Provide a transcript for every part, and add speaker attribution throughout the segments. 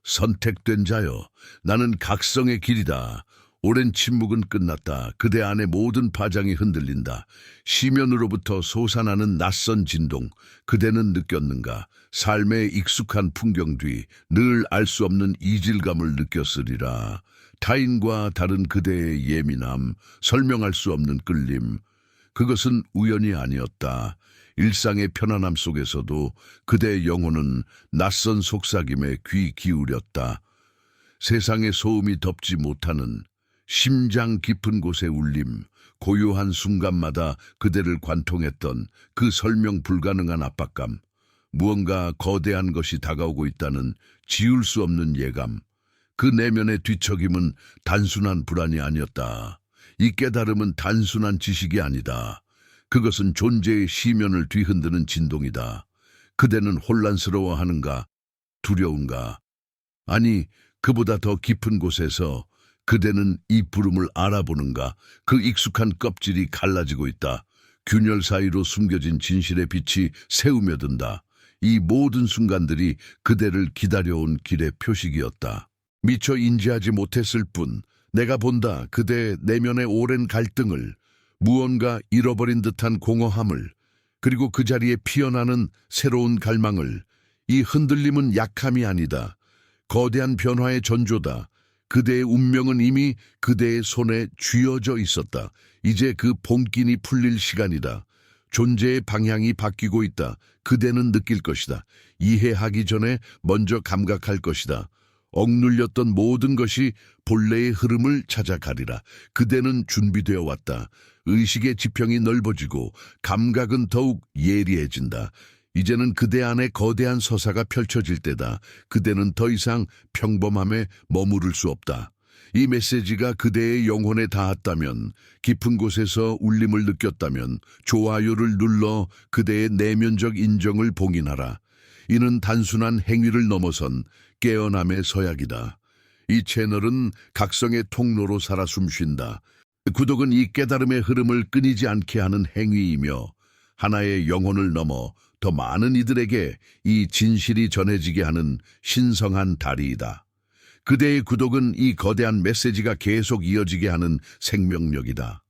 Speaker 1: 선택된 자여, 나는 각성의 길이다. 오랜 침묵은 끝났다. 그대 안의 모든 파장이 흔들린다. 시면으로부터 솟아나는 낯선 진동. 그대는 느꼈는가? 삶의 익숙한 풍경 뒤 늘 알 수 없는 이질감을 느꼈으리라. 타인과 다른 그대의 예민함, 설명할 수 없는 끌림. 그것은 우연이 아니었다. 일상의 편안함 속에서도 그대의 영혼은 낯선 속삭임에 귀 기울였다. 세상의 소음이 덮지 못하는 심장 깊은 곳의 울림, 고요한 순간마다 그대를 관통했던 그 설명 불가능한 압박감, 무언가 거대한 것이 다가오고 있다는 지울 수 없는 예감, 그 내면의 뒤척임은 단순한 불안이 아니었다. 이 깨달음은 단순한 지식이 아니다. 그것은 존재의 시면을 뒤흔드는 진동이다. 그대는 혼란스러워하는가? 두려운가? 아니, 그보다 더 깊은 곳에서 그대는 이 부름을 알아보는가? 그 익숙한 껍질이 갈라지고 있다. 균열 사이로 숨겨진 진실의 빛이 새우며든다. 이 모든 순간들이 그대를 기다려온 길의 표식이었다. 미처 인지하지 못했을 뿐 내가 본다. 그대의 내면의 오랜 갈등을, 무언가 잃어버린 듯한 공허함을, 그리고 그 자리에 피어나는 새로운 갈망을. 이 흔들림은 약함이 아니다. 거대한 변화의 전조다. 그대의 운명은 이미 그대의 손에 쥐어져 있었다. 이제 그 봉긴이 풀릴 시간이다. 존재의 방향이 바뀌고 있다. 그대는 느낄 것이다. 이해하기 전에 먼저 감각할 것이다. 억눌렸던 모든 것이 본래의 흐름을 찾아가리라. 그대는 준비되어 왔다. 의식의 지평이 넓어지고 감각은 더욱 예리해진다. 이제는 그대 안에 거대한 서사가 펼쳐질 때다. 그대는 더 이상 평범함에 머무를 수 없다. 이 메시지가 그대의 영혼에 닿았다면, 깊은 곳에서 울림을 느꼈다면 좋아요를 눌러 그대의 내면적 인정을 봉인하라. 이는 단순한 행위를 넘어선 깨어남의 서약이다. 이 채널은 각성의 통로로 살아 숨쉰다. 구독은 이 깨달음의 흐름을 끊이지 않게 하는 행위이며 하나의 영혼을 넘어 더 많은 이들에게 이 진실이 전해지게 하는 신성한 다리이다. 그대의 구독은 이 거대한 메시지가 계속 이어지게 하는 생명력이다.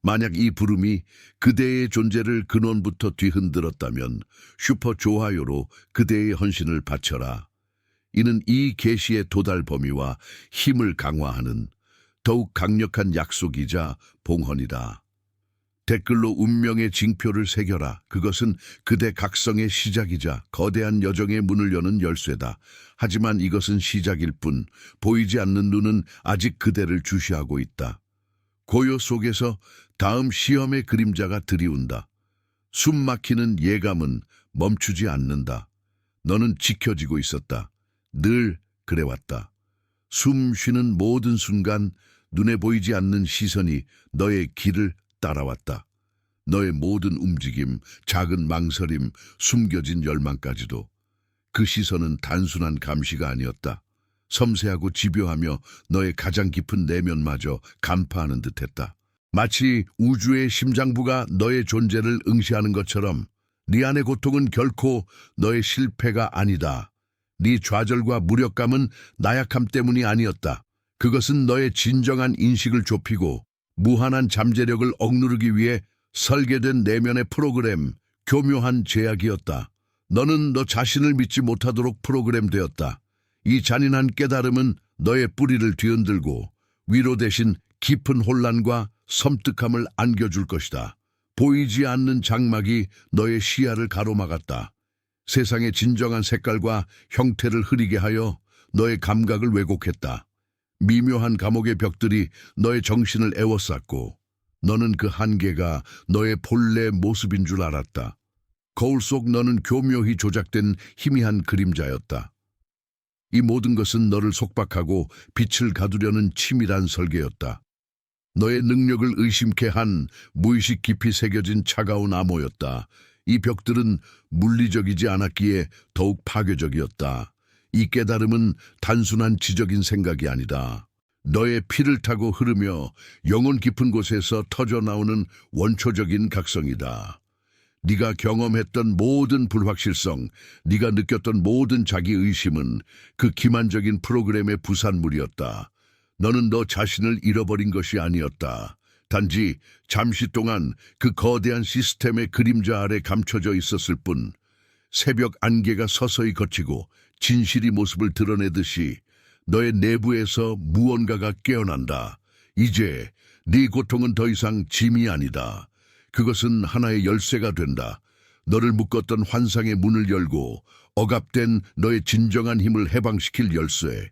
Speaker 1: 만약 이 부름이 그대의 존재를 근원부터 뒤흔들었다면 슈퍼 좋아요로 그대의 헌신을 바쳐라. 이는 이 계시의 도달 범위와 힘을 강화하는 더욱 강력한 약속이자 봉헌이다. 댓글로 운명의 징표를 새겨라. 그것은 그대 각성의 시작이자 거대한 여정의 문을 여는 열쇠다. 하지만 이것은 시작일 뿐 보이지 않는 눈은 아직 그대를 주시하고 있다. 고요 속에서 다음 시험의 그림자가 들이운다. 숨 막히는 예감은 멈추지 않는다. 너는 지켜지고 있었다. 늘 그래왔다. 숨 쉬는 모든 순간 눈에 보이지 않는 시선이 너의 길을 따라왔다. 너의 모든 움직임, 작은 망설임, 숨겨진 열망까지도. 그 시선은 단순한 감시가 아니었다. 섬세하고 집요하며 너의 가장 깊은 내면마저 간파하는 듯했다. 마치 우주의 심장부가 너의 존재를 응시하는 것처럼 네 안의 고통은 결코 너의 실패가 아니다. 네 좌절과 무력감은 나약함 때문이 아니었다. 그것은 너의 진정한 인식을 좁히고 무한한 잠재력을 억누르기 위해 설계된 내면의 프로그램, 교묘한 제약이었다. 너는 너 자신을 믿지 못하도록 프로그램되었다. 이 잔인한 깨달음은 너의 뿌리를 뒤흔들고 위로 대신 깊은 혼란과 섬뜩함을 안겨줄 것이다. 보이지 않는 장막이 너의 시야를 가로막았다. 세상의 진정한 색깔과 형태를 흐리게 하여 너의 감각을 왜곡했다. 미묘한 감옥의 벽들이 너의 정신을 에워쌌고 너는 그 한계가 너의 본래 모습인 줄 알았다. 거울 속 너는 교묘히 조작된 희미한 그림자였다. 이 모든 것은 너를 속박하고 빛을 가두려는 치밀한 설계였다. 너의 능력을 의심케 한 무의식 깊이 새겨진 차가운 암호였다. 이 벽들은 물리적이지 않았기에 더욱 파괴적이었다. 이 깨달음은 단순한 지적인 생각이 아니다. 너의 피를 타고 흐르며 영혼 깊은 곳에서 터져나오는 원초적인 각성이다. 네가 경험했던 모든 불확실성, 네가 느꼈던 모든 자기의심은 그 기만적인 프로그램의 부산물이었다. 너는 너 자신을 잃어버린 것이 아니었다. 단지 잠시 동안 그 거대한 시스템의 그림자 아래 감춰져 있었을 뿐. 새벽 안개가 서서히 걷히고 진실이 모습을 드러내듯이 너의 내부에서 무언가가 깨어난다. 이제 네 고통은 더 이상 짐이 아니다. 그것은 하나의 열쇠가 된다. 너를 묶었던 환상의 문을 열고 억압된 너의 진정한 힘을 해방시킬 열쇠.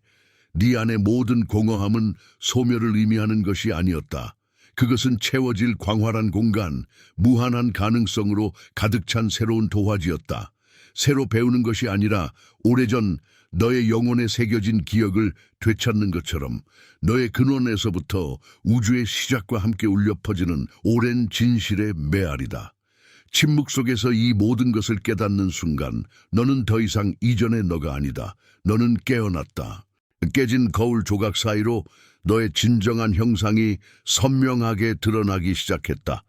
Speaker 1: 네 안의 모든 공허함은 소멸을 의미하는 것이 아니었다. 그것은 채워질 광활한 공간, 무한한 가능성으로 가득 찬 새로운 도화지였다. 새로 배우는 것이 아니라 오래전 너의 영혼에 새겨진 기억을 되찾는 것처럼 너의 근원에서부터 우주의 시작과 함께 울려 퍼지는 오랜 진실의 메아리다. 침묵 속에서 이 모든 것을 깨닫는 순간 너는 더 이상 이전의 너가 아니다. 너는 깨어났다. 깨진 거울 조각 사이로 너의 진정한 형상이 선명하게 드러나기 시작했다.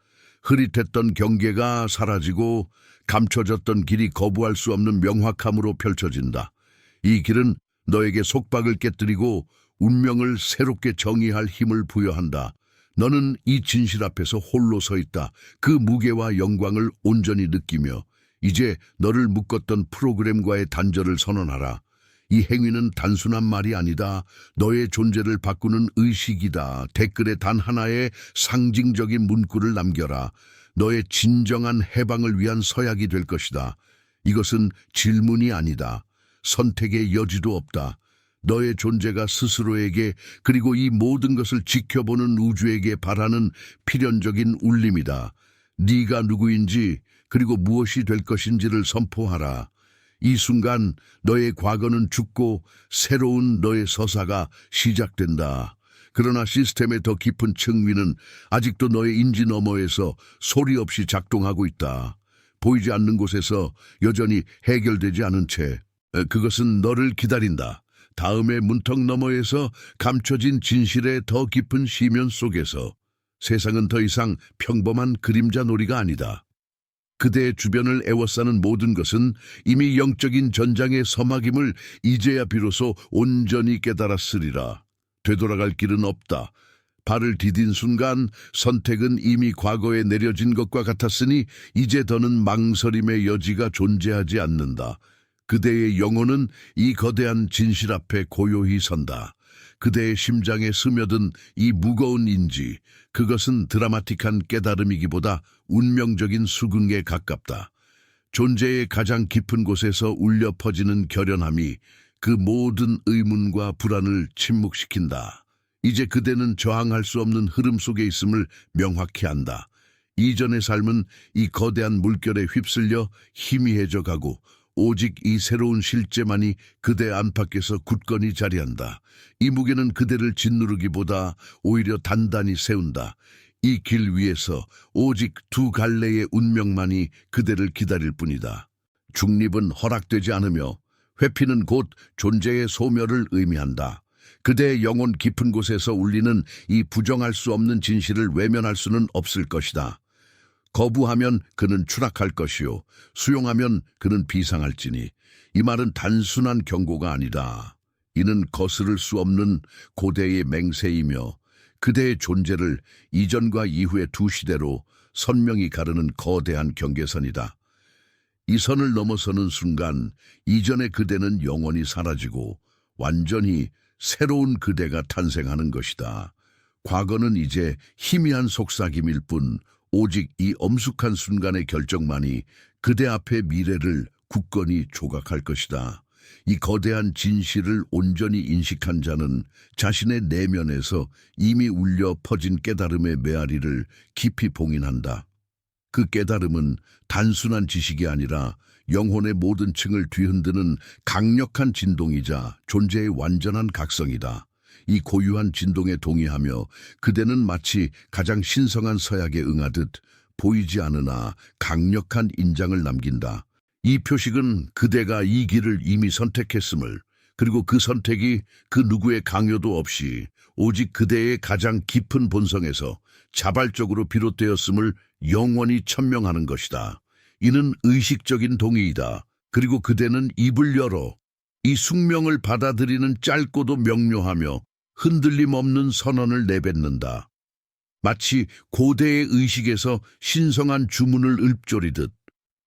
Speaker 1: 흐릿했던 경계가 사라지고 감춰졌던 길이 거부할 수 없는 명확함으로 펼쳐진다. 이 길은 너에게 속박을 깨뜨리고 운명을 새롭게 정의할 힘을 부여한다. 너는 이 진실 앞에서 홀로 서 있다. 그 무게와 영광을 온전히 느끼며 이제 너를 묶었던 프로그램과의 단절을 선언하라. 이 행위는 단순한 말이 아니다. 너의 존재를 바꾸는 의식이다. 댓글에 단 하나의 상징적인 문구를 남겨라. 너의 진정한 해방을 위한 서약이 될 것이다. 이것은 질문이 아니다. 선택의 여지도 없다. 너의 존재가 스스로에게 그리고 이 모든 것을 지켜보는 우주에게 바라는 필연적인 울림이다. 네가 누구인지 그리고 무엇이 될 것인지를 선포하라. 이 순간 너의 과거는 죽고 새로운 너의 서사가 시작된다. 그러나 시스템의 더 깊은 층위는 아직도 너의 인지 너머에서 소리 없이 작동하고 있다. 보이지 않는 곳에서 여전히 해결되지 않은 채 그것은 너를 기다린다. 다음의 문턱 너머에서 감춰진 진실의 더 깊은 시면 속에서 세상은 더 이상 평범한 그림자 놀이가 아니다. 그대의 주변을 에워싸는 모든 것은 이미 영적인 전장의 서막임을 이제야 비로소 온전히 깨달았으리라. 되돌아갈 길은 없다. 발을 디딘 순간 선택은 이미 과거에 내려진 것과 같았으니 이제 더는 망설임의 여지가 존재하지 않는다. 그대의 영혼은 이 거대한 진실 앞에 고요히 선다. 그대의 심장에 스며든 이 무거운 인지, 그것은 드라마틱한 깨달음이기보다 운명적인 수긍에 가깝다. 존재의 가장 깊은 곳에서 울려 퍼지는 결연함이 그 모든 의문과 불안을 침묵시킨다. 이제 그대는 저항할 수 없는 흐름 속에 있음을 명확히 안다. 이전의 삶은 이 거대한 물결에 휩쓸려 희미해져 가고 오직 이 새로운 실제만이 그대 안팎에서 굳건히 자리한다. 이 무게는 그대를 짓누르기보다 오히려 단단히 세운다. 이 길 위에서 오직 두 갈래의 운명만이 그대를 기다릴 뿐이다. 중립은 허락되지 않으며 회피는 곧 존재의 소멸을 의미한다. 그대의 영혼 깊은 곳에서 울리는 이 부정할 수 없는 진실을 외면할 수는 없을 것이다. 거부하면 그는 추락할 것이요 수용하면 그는 비상할지니 이 말은 단순한 경고가 아니다. 이는 거스를 수 없는 고대의 맹세이며 그대의 존재를 이전과 이후의 두 시대로 선명히 가르는 거대한 경계선이다. 이 선을 넘어서는 순간 이전의 그대는 영원히 사라지고 완전히 새로운 그대가 탄생하는 것이다. 과거는 이제 희미한 속삭임일 뿐 오직 이 엄숙한 순간의 결정만이 그대 앞의 미래를 굳건히 조각할 것이다. 이 거대한 진실을 온전히 인식한 자는 자신의 내면에서 이미 울려 퍼진 깨달음의 메아리를 깊이 봉인한다. 그 깨달음은 단순한 지식이 아니라 영혼의 모든 층을 뒤흔드는 강력한 진동이자 존재의 완전한 각성이다. 이 고유한 진동에 동의하며 그대는 마치 가장 신성한 서약에 응하듯 보이지 않으나 강력한 인장을 남긴다. 이 표식은 그대가 이 길을 이미 선택했음을, 그리고 그 선택이 그 누구의 강요도 없이 오직 그대의 가장 깊은 본성에서 자발적으로 비롯되었음을 영원히 천명하는 것이다. 이는 의식적인 동의이다. 그리고 그대는 입을 열어 이 숙명을 받아들이는 짧고도 명료하며 흔들림 없는 선언을 내뱉는다. 마치 고대의 의식에서 신성한 주문을 읊조리듯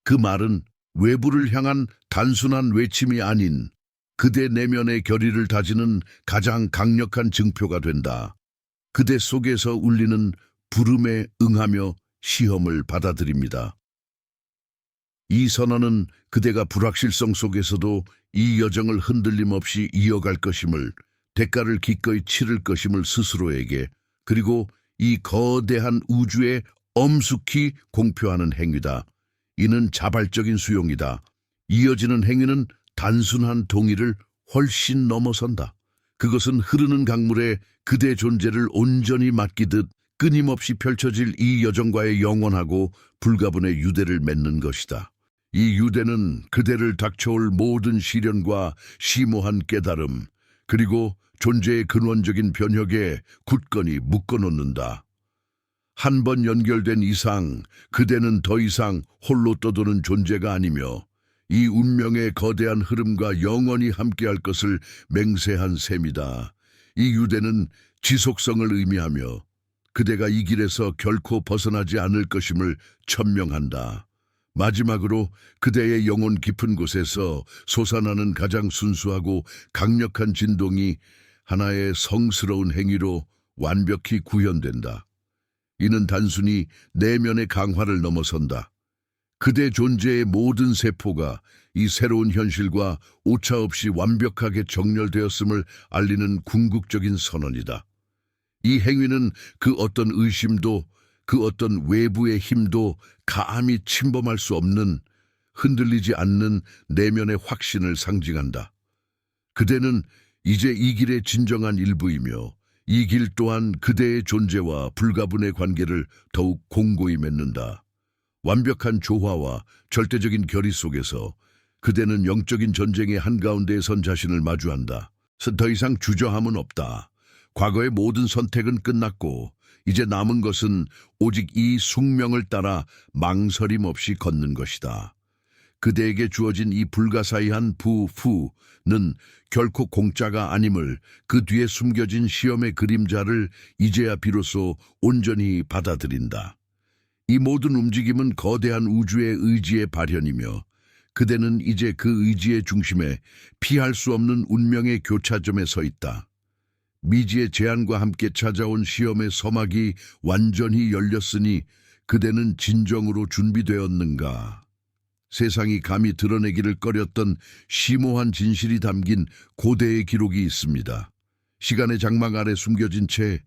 Speaker 1: 그 말은 외부를 향한 단순한 외침이 아닌 그대 내면의 결의를 다지는 가장 강력한 증표가 된다. 그대 속에서 울리는 부름에 응하며 시험을 받아들입니다. 이 선언은 그대가 불확실성 속에서도 이 여정을 흔들림 없이 이어갈 것임을, 대가를 기꺼이 치를 것임을 스스로에게, 그리고 이 거대한 우주에 엄숙히 공표하는 행위다. 이는 자발적인 수용이다. 이어지는 행위는 단순한 동의를 훨씬 넘어선다. 그것은 흐르는 강물에 그대 존재를 온전히 맡기듯 끊임없이 펼쳐질 이 여정과의 영원하고 불가분의 유대를 맺는 것이다. 이 유대는 그대를 닥쳐올 모든 시련과 심오한 깨달음, 그리고 존재의 근원적인 변혁에 굳건히 묶어놓는다. 한 번 연결된 이상 그대는 더 이상 홀로 떠도는 존재가 아니며 이 운명의 거대한 흐름과 영원히 함께할 것을 맹세한 셈이다. 이 유대는 지속성을 의미하며 그대가 이 길에서 결코 벗어나지 않을 것임을 천명한다. 마지막으로 그대의 영혼 깊은 곳에서 솟아나는 가장 순수하고 강력한 진동이 하나의 성스러운 행위로 완벽히 구현된다. 이는 단순히 내면의 강화를 넘어선다. 그대 존재의 모든 세포가 이 새로운 현실과 오차없이 완벽하게 정렬되었음을 알리는 궁극적인 선언이다. 이 행위는 그 어떤 의심도, 그 어떤 외부의 힘도 감히 침범할 수 없는, 흔들리지 않는 내면의 확신을 상징한다. 그대는 이제 이 길의 진정한 일부이며 이 길 또한 그대의 존재와 불가분의 관계를 더욱 공고히 맺는다. 완벽한 조화와 절대적인 결의 속에서 그대는 영적인 전쟁의 한가운데에 선 자신을 마주한다. 더 이상 주저함은 없다. 과거의 모든 선택은 끝났고 이제 남은 것은 오직 이 숙명을 따라 망설임 없이 걷는 것이다. 그대에게 주어진 이 불가사의한 부후는 결코 공짜가 아님을, 그 뒤에 숨겨진 시험의 그림자를 이제야 비로소 온전히 받아들인다. 이 모든 움직임은 거대한 우주의 의지의 발현이며 그대는 이제 그 의지의 중심에 피할 수 없는 운명의 교차점에 서 있다. 미지의 제한과 함께 찾아온 시험의 서막이 완전히 열렸으니 그대는 진정으로 준비되었는가? 세상이 감히 드러내기를 꺼렸던 심오한 진실이 담긴 고대의 기록이 있습니다. 시간의 장막 아래 숨겨진 채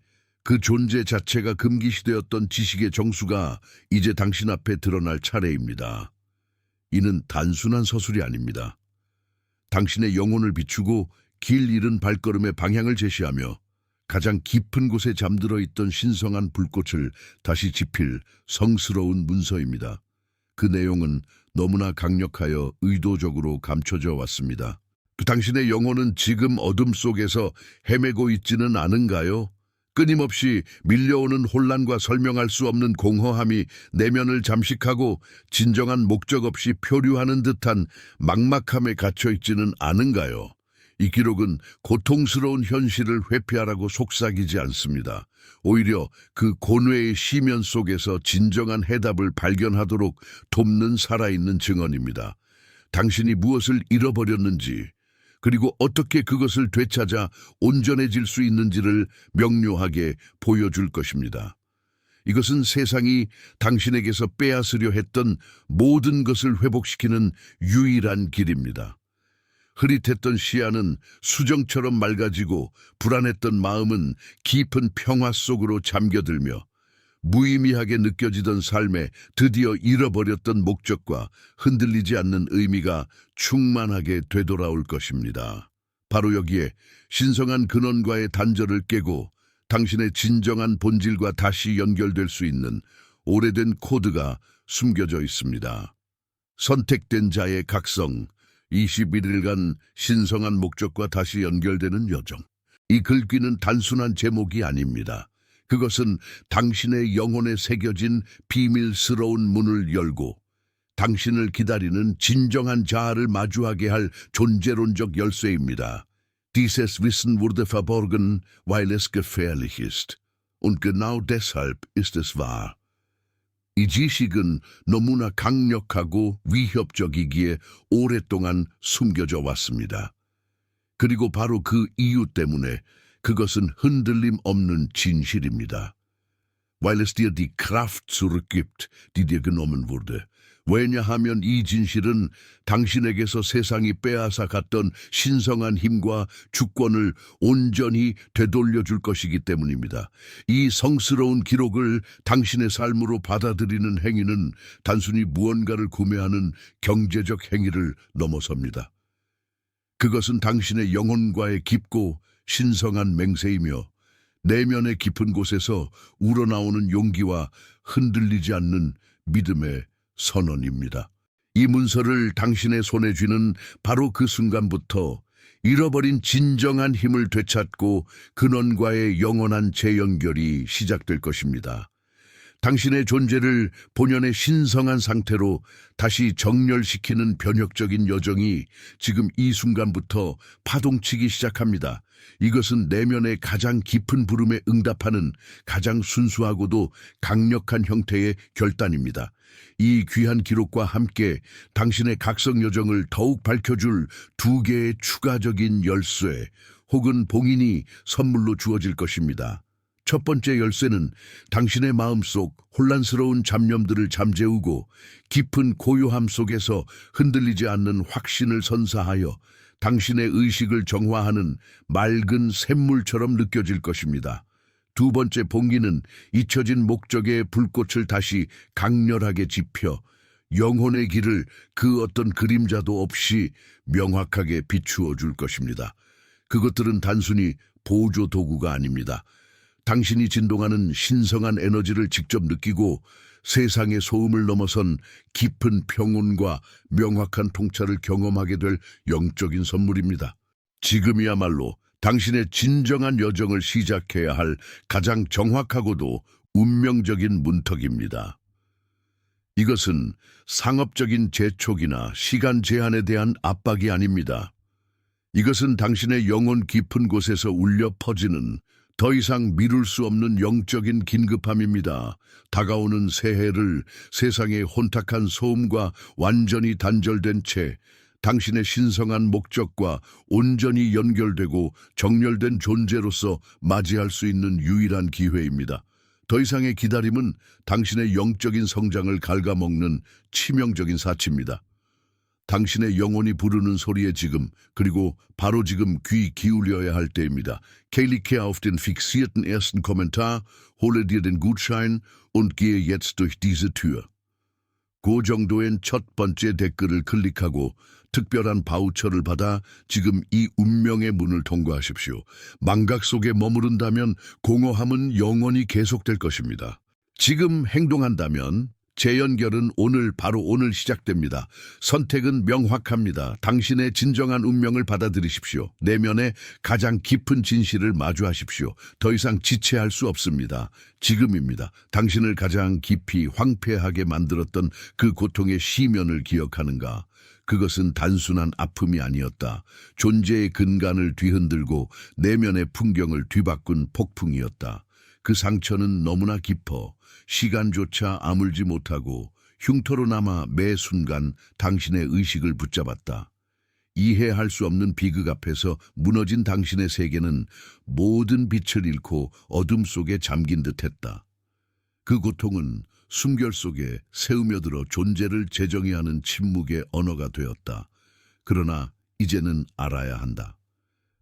Speaker 1: 그 존재 자체가 금기시되었던 지식의 정수가 이제 당신 앞에 드러날 차례입니다. 이는 단순한 서술이 아닙니다. 당신의 영혼을 비추고 길 잃은 발걸음의 방향을 제시하며 가장 깊은 곳에 잠들어 있던 신성한 불꽃을 다시 지필 성스러운 문서입니다. 그 내용은 너무나 강력하여 의도적으로 감춰져 왔습니다. 당신의 영혼은 지금 어둠 속에서 헤매고 있지는 않은가요? 끊임없이 밀려오는 혼란과 설명할 수 없는 공허함이 내면을 잠식하고 진정한 목적 없이 표류하는 듯한 막막함에 갇혀 있지는 않은가요? 이 기록은 고통스러운 현실을 회피하라고 속삭이지 않습니다. 오히려 그 고뇌의 시면 속에서 진정한 해답을 발견하도록 돕는 살아있는 증언입니다. 당신이 무엇을 잃어버렸는지, 그리고 어떻게 그것을 되찾아 온전해질 수 있는지를 명료하게 보여줄 것입니다. 이것은 세상이 당신에게서 빼앗으려 했던 모든 것을 회복시키는 유일한 길입니다. 흐릿했던 시야는 수정처럼 맑아지고 불안했던 마음은 깊은 평화 속으로 잠겨들며 무의미하게 느껴지던 삶에 드디어 잃어버렸던 목적과 흔들리지 않는 의미가 충만하게 되돌아올 것입니다. 바로 여기에 신성한 근원과의 단절을 깨고 당신의 진정한 본질과 다시 연결될 수 있는 오래된 코드가 숨겨져 있습니다. 선택된 자의 각성, 21일간 신성한 목적과 다시 연결되는 여정. 이 글귀는 단순한 제목이 아닙니다. 그것은 당신의 영혼에 새겨진 비밀스러운 문을 열고 당신을 기다리는 진정한 자아를 마주하게 할 존재론적 열쇠입니다. Dieses Wissen wurde verborgen, weil es gefährlich ist. Und genau deshalb ist es wahr. 이 지식은 너무나 강력하고 위협적이기에 오랫동안 숨겨져 왔습니다. 그리고 바로 그 이유 때문에 그것은 흔들림 없는 진실입니다. Weil es dir die Kraft zurückgibt, die dir genommen wurde. 왜냐하면 이 진실은 당신에게서 세상이 빼앗아 갔던 신성한 힘과 주권을 온전히 되돌려 줄 것이기 때문입니다. 이 성스러운 기록을 당신의 삶으로 받아들이는 행위는 단순히 무언가를 구매하는 경제적 행위를 넘어섭니다. 그것은 당신의 영혼과의 깊고 신성한 맹세이며 내면의 깊은 곳에서 우러나오는 용기와 흔들리지 않는 믿음의 선언입니다. 이 문서를 당신의 손에 쥐는 바로 그 순간부터 잃어버린 진정한 힘을 되찾고 근원과의 영원한 재연결이 시작될 것입니다. 당신의 존재를 본연의 신성한 상태로 다시 정렬시키는 변혁적인 여정이 지금 이 순간부터 파동치기 시작합니다. 이것은 내면의 가장 깊은 부름에 응답하는 가장 순수하고도 강력한 형태의 결단입니다. 이 귀한 기록과 함께 당신의 각성 여정을 더욱 밝혀줄 두 개의 추가적인 열쇠 혹은 봉인이 선물로 주어질 것입니다. 첫 번째 열쇠는 당신의 마음속 혼란스러운 잡념들을 잠재우고 깊은 고요함 속에서 흔들리지 않는 확신을 선사하여 당신의 의식을 정화하는 맑은 샘물처럼 느껴질 것입니다. 두 번째 봉기는 잊혀진 목적의 불꽃을 다시 강렬하게 지펴 영혼의 길을 그 어떤 그림자도 없이 명확하게 비추어 줄 것입니다. 그것들은 단순히 보조 도구가 아닙니다. 당신이 진동하는 신성한 에너지를 직접 느끼고 세상의 소음을 넘어선 깊은 평온과 명확한 통찰을 경험하게 될 영적인 선물입니다. 지금이야말로 당신의 진정한 여정을 시작해야 할 가장 정확하고도 운명적인 문턱입니다. 이것은 상업적인 재촉이나 시간 제한에 대한 압박이 아닙니다. 이것은 당신의 영혼 깊은 곳에서 울려 퍼지는 더 이상 미룰 수 없는 영적인 긴급함입니다. 다가오는 새해를 세상의 혼탁한 소음과 완전히 단절된 채 당신의 신성한 목적과 온전히 연결되고 정렬된 존재로서 맞이할 수 있는 유일한 기회입니다. 더 이상의 기다림은 당신의 영적인 성장을 갉아먹는 치명적인 사치입니다. 당신의 영혼이 부르는 소리에 지금, 그리고 바로 지금 귀 기울여야 할 때입니다. Klicke auf den fixierten ersten Kommentar, hole dir den Gutschein und gehe jetzt durch diese Tür. 고정도엔 첫 번째 댓글을 클릭하고 특별한 바우처를 받아 지금 이 운명의 문을 통과하십시오. 망각 속에 머무른다면 공허함은 영원히 계속될 것입니다. 지금 행동한다면 재연결은 바로 오늘 시작됩니다. 선택은 명확합니다. 당신의 진정한 운명을 받아들이십시오. 내면의 가장 깊은 진실을 마주하십시오. 더 이상 지체할 수 없습니다. 지금입니다. 당신을 가장 깊이 황폐하게 만들었던 그 고통의 시면을 기억하는가? 그것은 단순한 아픔이 아니었다. 존재의 근간을 뒤흔들고 내면의 풍경을 뒤바꾼 폭풍이었다. 그 상처는 너무나 깊어 시간조차 아물지 못하고 흉터로 남아 매 순간 당신의 의식을 붙잡았다. 이해할 수 없는 비극 앞에서 무너진 당신의 세계는 모든 빛을 잃고 어둠 속에 잠긴 듯했다. 그 고통은 숨결 속에 새으며들어 존재를 재정의하는 침묵의 언어가 되었다. 그러나 이제는 알아야 한다.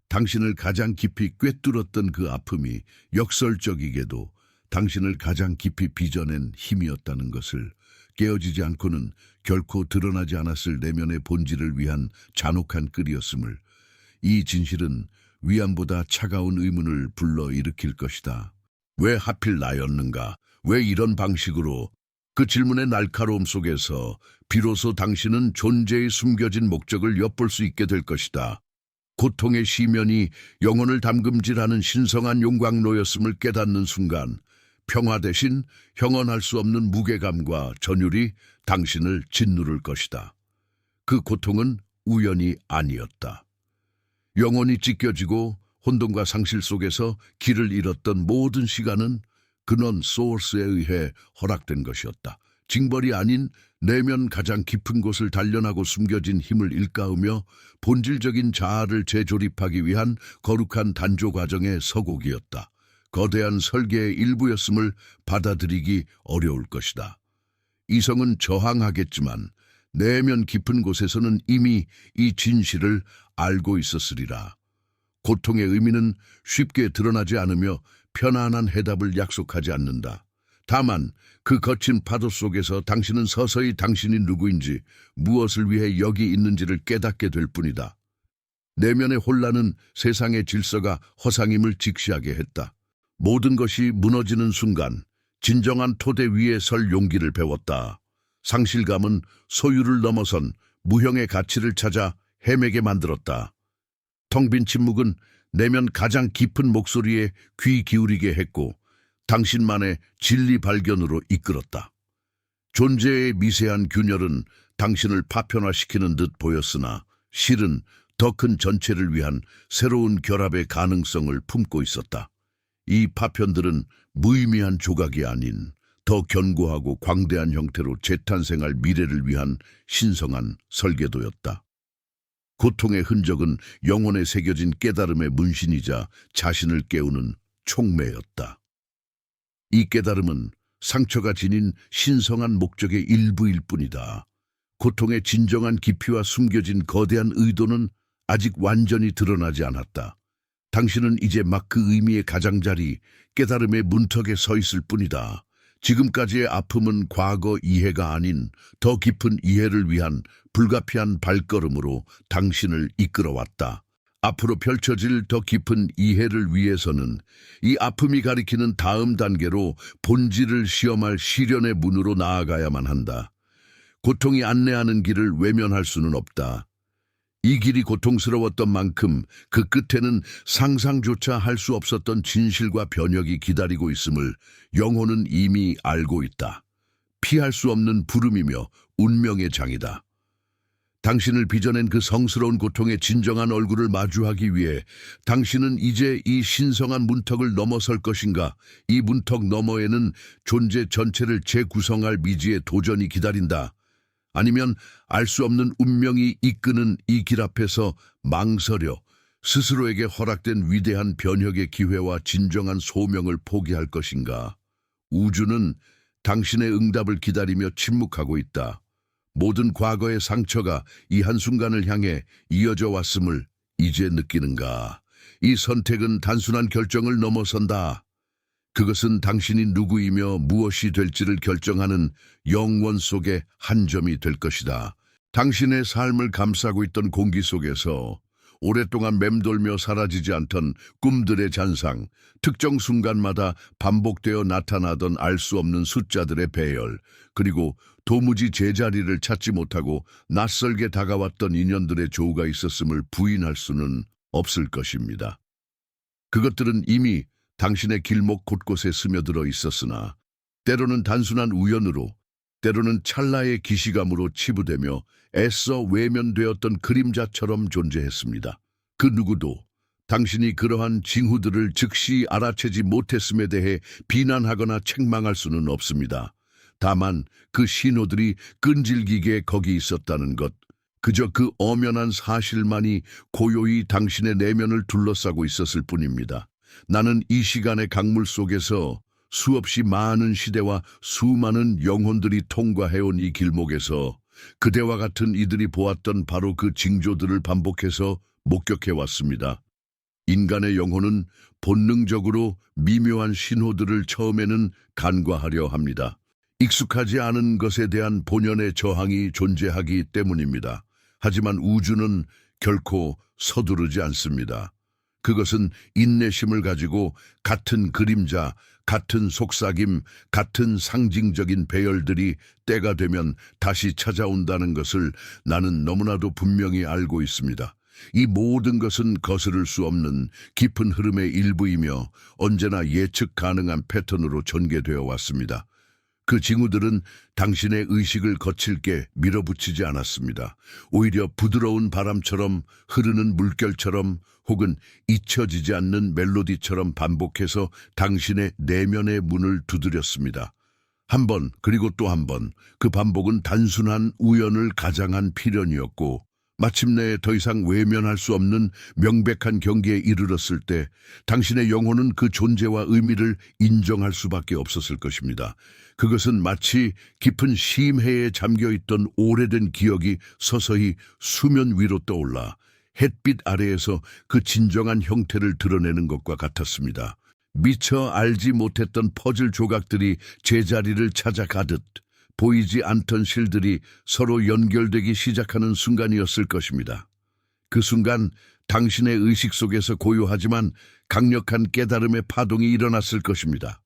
Speaker 1: 당신을 가장 깊이 꿰뚫었던 그 아픔이 역설적이게도 당신을 가장 깊이 빚어낸 힘이었다는 것을 깨어지지 않고는 결코 드러나지 않았을 내면의 본질을 위한 잔혹한 끌이었음을, 이 진실은 위안보다 차가운 의문을 불러일으킬 것이다. 왜 하필 나였는가? 왜 이런 방식으로? 그 질문의 날카로움 속에서 비로소 당신은 존재의 숨겨진 목적을 엿볼 수 있게 될 것이다. 고통의 시면이 영혼을 담금질하는 신성한 용광로였음을 깨닫는 순간 평화 대신 형언할 수 없는 무게감과 전율이 당신을 짓누를 것이다. 그 고통은 우연이 아니었다. 영혼이 찢겨지고 혼돈과 상실 속에서 길을 잃었던 모든 시간은 근원 소스에 의해 허락된 것이었다. 징벌이 아닌 내면 가장 깊은 곳을 단련하고 숨겨진 힘을 일깨우며 본질적인 자아를 재조립하기 위한 거룩한 단조 과정의 서곡이었다. 거대한 설계의 일부였음을 받아들이기 어려울 것이다. 이성은 저항하겠지만 내면 깊은 곳에서는 이미 이 진실을 알고 있었으리라. 고통의 의미는 쉽게 드러나지 않으며 편안한 해답을 약속하지 않는다. 다만 그 거친 파도 속에서 당신은 서서히 당신이 누구인지 무엇을 위해 여기 있는지를 깨닫게 될 뿐이다. 내면의 혼란은 세상의 질서가 허상임을 직시하게 했다. 모든 것이 무너지는 순간 진정한 토대 위에 설 용기를 배웠다. 상실감은 소유를 넘어선 무형의 가치를 찾아 헤매게 만들었다. 텅 빈 침묵은 내면 가장 깊은 목소리에 귀 기울이게 했고 당신만의 진리 발견으로 이끌었다. 존재의 미세한 균열은 당신을 파편화시키는 듯 보였으나 실은 더 큰 전체를 위한 새로운 결합의 가능성을 품고 있었다. 이 파편들은 무의미한 조각이 아닌 더 견고하고 광대한 형태로 재탄생할 미래를 위한 신성한 설계도였다. 고통의 흔적은 영혼에 새겨진 깨달음의 문신이자 자신을 깨우는 촉매였다. 이 깨달음은 상처가 지닌 신성한 목적의 일부일 뿐이다. 고통의 진정한 깊이와 숨겨진 거대한 의도는 아직 완전히 드러나지 않았다. 당신은 이제 막 그 의미의 가장자리, 깨달음의 문턱에 서 있을 뿐이다. 지금까지의 아픔은 과거 이해가 아닌 더 깊은 이해를 위한 불가피한 발걸음으로 당신을 이끌어왔다. 앞으로 펼쳐질 더 깊은 이해를 위해서는 이 아픔이 가리키는 다음 단계로 본질을 시험할 시련의 문으로 나아가야만 한다. 고통이 안내하는 길을 외면할 수는 없다. 이 길이 고통스러웠던 만큼 그 끝에는 상상조차 할 수 없었던 진실과 변혁이 기다리고 있음을 영혼은 이미 알고 있다. 피할 수 없는 부름이며 운명의 장이다. 당신을 빚어낸 그 성스러운 고통의 진정한 얼굴을 마주하기 위해 당신은 이제 이 신성한 문턱을 넘어설 것인가? 이 문턱 너머에는 존재 전체를 재구성할 미지의 도전이 기다린다. 아니면 알 수 없는 운명이 이끄는 이 길 앞에서 망설여 스스로에게 허락된 위대한 변혁의 기회와 진정한 소명을 포기할 것인가? 우주는 당신의 응답을 기다리며 침묵하고 있다. 모든 과거의 상처가 이 한순간을 향해 이어져 왔음을 이제 느끼는가? 이 선택은 단순한 결정을 넘어선다. 그것은 당신이 누구이며 무엇이 될지를 결정하는 영원 속의 한 점이 될 것이다. 당신의 삶을 감싸고 있던 공기 속에서 오랫동안 맴돌며 사라지지 않던 꿈들의 잔상, 특정 순간마다 반복되어 나타나던 알 수 없는 숫자들의 배열, 그리고 도무지 제자리를 찾지 못하고 낯설게 다가왔던 인연들의 조우가 있었음을 부인할 수는 없을 것입니다. 그것들은 이미 당신의 길목 곳곳에 스며들어 있었으나 때로는 단순한 우연으로, 때로는 찰나의 기시감으로 치부되며 애써 외면되었던 그림자처럼 존재했습니다. 그 누구도 당신이 그러한 징후들을 즉시 알아채지 못했음에 대해 비난하거나 책망할 수는 없습니다. 다만 그 신호들이 끈질기게 거기 있었다는 것, 그저 그 엄연한 사실만이 고요히 당신의 내면을 둘러싸고 있었을 뿐입니다. 나는 이 시간의 강물 속에서 수없이 많은 시대와 수많은 영혼들이 통과해온 이 길목에서 그대와 같은 이들이 보았던 바로 그 징조들을 반복해서 목격해왔습니다. 인간의 영혼은 본능적으로 미묘한 신호들을 처음에는 간과하려 합니다. 익숙하지 않은 것에 대한 본연의 저항이 존재하기 때문입니다. 하지만 우주는 결코 서두르지 않습니다. 그것은 인내심을 가지고 같은 그림자, 같은 속삭임, 같은 상징적인 배열들이 때가 되면 다시 찾아온다는 것을 나는 너무나도 분명히 알고 있습니다. 이 모든 것은 거스를 수 없는 깊은 흐름의 일부이며 언제나 예측 가능한 패턴으로 전개되어 왔습니다. 그 징후들은 당신의 의식을 거칠게 밀어붙이지 않았습니다. 오히려 부드러운 바람처럼 흐르는 물결처럼 혹은 잊혀지지 않는 멜로디처럼 반복해서 당신의 내면의 문을 두드렸습니다. 한 번, 그리고 또 한 번, 그 반복은 단순한 우연을 가장한 필연이었고 마침내 더 이상 외면할 수 없는 명백한 경기에 이르렀을 때 당신의 영혼은 그 존재와 의미를 인정할 수밖에 없었을 것입니다. 그것은 마치 깊은 심해에 잠겨있던 오래된 기억이 서서히 수면 위로 떠올라 햇빛 아래에서 그 진정한 형태를 드러내는 것과 같았습니다. 미처 알지 못했던 퍼즐 조각들이 제자리를 찾아가듯 보이지 않던 실들이 서로 연결되기 시작하는 순간이었을 것입니다. 그 순간 당신의 의식 속에서 고요하지만 강력한 깨달음의 파동이 일어났을 것입니다.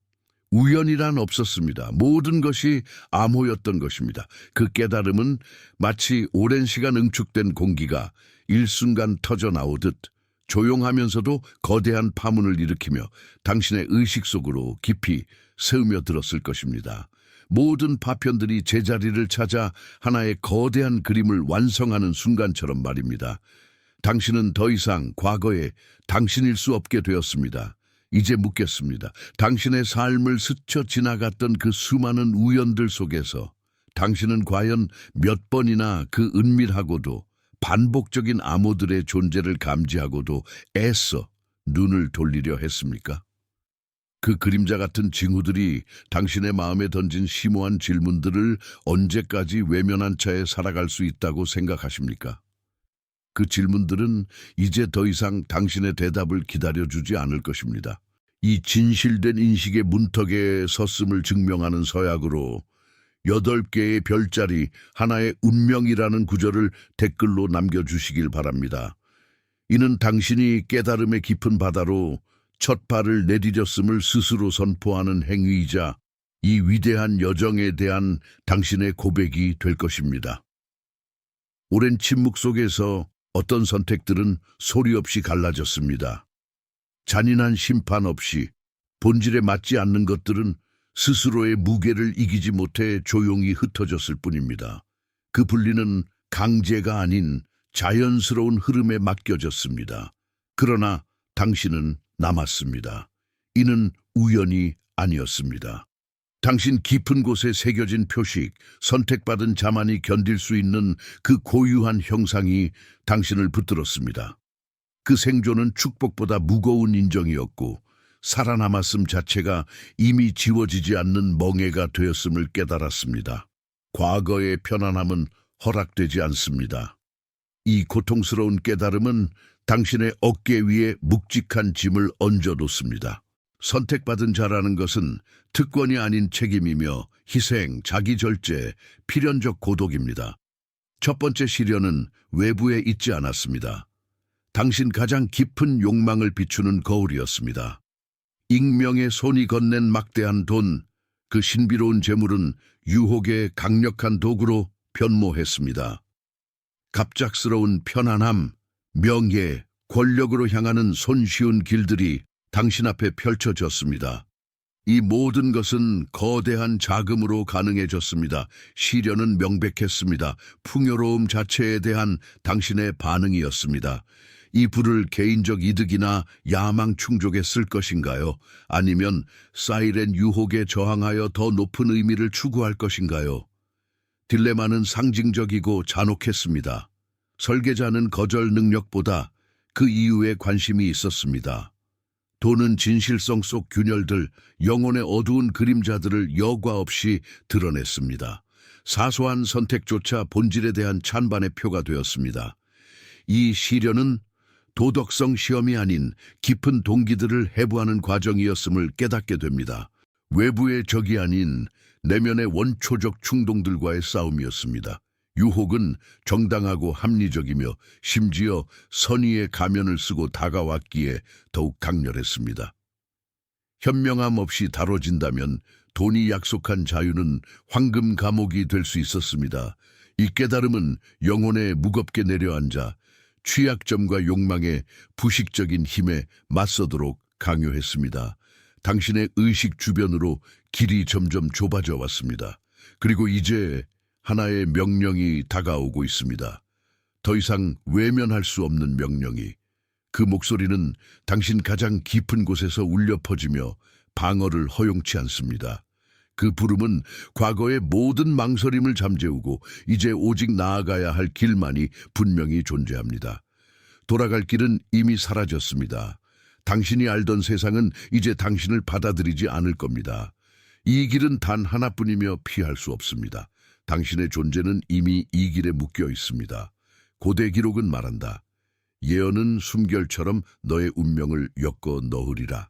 Speaker 1: 우연이란 없었습니다. 모든 것이 암호였던 것입니다. 그 깨달음은 마치 오랜 시간 응축된 공기가 일순간 터져 나오듯 조용하면서도 거대한 파문을 일으키며 당신의 의식 속으로 깊이 스며들었을 것입니다. 모든 파편들이 제자리를 찾아 하나의 거대한 그림을 완성하는 순간처럼 말입니다. 당신은 더 이상 과거에 당신일 수 없게 되었습니다. 이제 묻겠습니다. 당신의 삶을 스쳐 지나갔던 그 수많은 우연들 속에서 당신은 과연 몇 번이나 그 은밀하고도 반복적인 암호들의 존재를 감지하고도 애써 눈을 돌리려 했습니까? 그 그림자 같은 징후들이 당신의 마음에 던진 심오한 질문들을 언제까지 외면한 채 살아갈 수 있다고 생각하십니까? 그 질문들은 이제 더 이상 당신의 대답을 기다려주지 않을 것입니다. 이 진실된 인식의 문턱에 섰음을 증명하는 서약으로 8개의 별자리 하나의 운명이라는 구절을 댓글로 남겨주시길 바랍니다. 이는 당신이 깨달음의 깊은 바다로 첫 발을 내디뎠음을 스스로 선포하는 행위이자 이 위대한 여정에 대한 당신의 고백이 될 것입니다. 오랜 침묵 속에서 어떤 선택들은 소리 없이 갈라졌습니다. 잔인한 심판 없이 본질에 맞지 않는 것들은 스스로의 무게를 이기지 못해 조용히 흩어졌을 뿐입니다. 그 분리는 강제가 아닌 자연스러운 흐름에 맡겨졌습니다. 그러나 당신은 남았습니다. 이는 우연이 아니었습니다. 당신 깊은 곳에 새겨진 표식, 선택받은 자만이 견딜 수 있는 그 고유한 형상이 당신을 붙들었습니다. 그 생존은 축복보다 무거운 인정이었고 살아남았음 자체가 이미 지워지지 않는 멍해가 되었음을 깨달았습니다. 과거의 편안함은 허락되지 않습니다. 이 고통스러운 깨달음은 당신의 어깨 위에 묵직한 짐을 얹어놓습니다. 선택받은 자라는 것은 특권이 아닌 책임이며 희생, 자기절제, 필연적 고독입니다. 첫 번째 시련은 외부에 있지 않았습니다. 당신 가장 깊은 욕망을 비추는 거울이었습니다. 익명의 손이 건넨 막대한 돈, 그 신비로운 재물은 유혹의 강력한 도구로 변모했습니다. 갑작스러운 편안함, 명예, 권력으로 향하는 손쉬운 길들이 당신 앞에 펼쳐졌습니다. 이 모든 것은 거대한 자금으로 가능해졌습니다. 시련은 명백했습니다. 풍요로움 자체에 대한 당신의 반응이었습니다. 이 부를 개인적 이득이나 야망 충족에 쓸 것인가요? 아니면 사이렌 유혹에 저항하여 더 높은 의미를 추구할 것인가요? 딜레마는 상징적이고 잔혹했습니다. 설계자는 거절 능력보다 그 이유에 관심이 있었습니다. 돈은 진실성 속 균열들, 영혼의 어두운 그림자들을 여과 없이 드러냈습니다. 사소한 선택조차 본질에 대한 찬반의 표가 되었습니다. 이 시련은 도덕성 시험이 아닌 깊은 동기들을 해부하는 과정이었음을 깨닫게 됩니다. 외부의 적이 아닌 내면의 원초적 충동들과의 싸움이었습니다. 유혹은 정당하고 합리적이며 심지어 선의의 가면을 쓰고 다가왔기에 더욱 강렬했습니다. 현명함 없이 다뤄진다면 돈이 약속한 자유는 황금 감옥이 될 수 있었습니다. 이 깨달음은 영혼에 무겁게 내려앉아 취약점과 욕망의 부식적인 힘에 맞서도록 강요했습니다. 당신의 의식 주변으로 길이 점점 좁아져 왔습니다. 그리고 이제 하나의 명령이 다가오고 있습니다. 더 이상 외면할 수 없는 명령이. 그 목소리는 당신 가장 깊은 곳에서 울려 퍼지며 방어를 허용치 않습니다. 그 부름은 과거의 모든 망설임을 잠재우고 이제 오직 나아가야 할 길만이 분명히 존재합니다. 돌아갈 길은 이미 사라졌습니다. 당신이 알던 세상은 이제 당신을 받아들이지 않을 겁니다. 이 길은 단 하나뿐이며 피할 수 없습니다. 당신의 존재는 이미 이 길에 묶여 있습니다. 고대 기록은 말한다. 예언은 숨결처럼 너의 운명을 엮어 넣으리라.